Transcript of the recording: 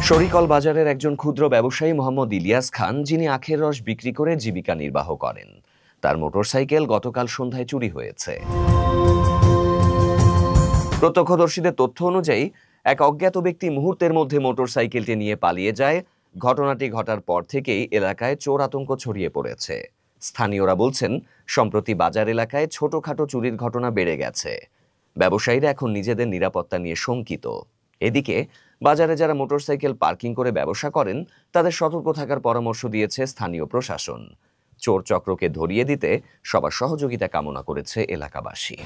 শরিকল বাজারের একজন ক্ষুদ্র ব্যবসায়ী মোহাম্মদ ইলিয়াস খান, যিনি আখের রস বিক্রি করে জীবিকা নির্বাহ করেন, তার মোটরসাইকেল গতকাল সন্ধ্যায় চুরি হয়েছে। প্রত্যক্ষদর্শীদের তথ্য অনুযায়ী এক অজ্ঞাত ব্যক্তি মুহূর্তের মধ্যে মোটরসাইকেলটি নিয়ে পালিয়ে যায়। ঘটনাটি ঘটার পর থেকেই এলাকায় চোর আতঙ্ক ছড়িয়ে পড়েছে। স্থানীয়রা বলছেন, সম্প্রতি বাজার এলাকায় ছোটখাটো চুরির ঘটনা বেড়ে গেছে। ব্যবসায়ীরা এখন নিজেদের নিরাপত্তা নিয়ে শঙ্কিত। এদিকে বাজারে যারা মোটরসাইকেল পার্কিং করে ব্যবসা করেন, তাদের সতর্ক থাকার পরামর্শ দিয়েছে স্থানীয় প্রশাসন। চোর চক্রকে ধরিয়ে দিতে সবার সহযোগিতা কামনা করেছে এলাকাবাসী।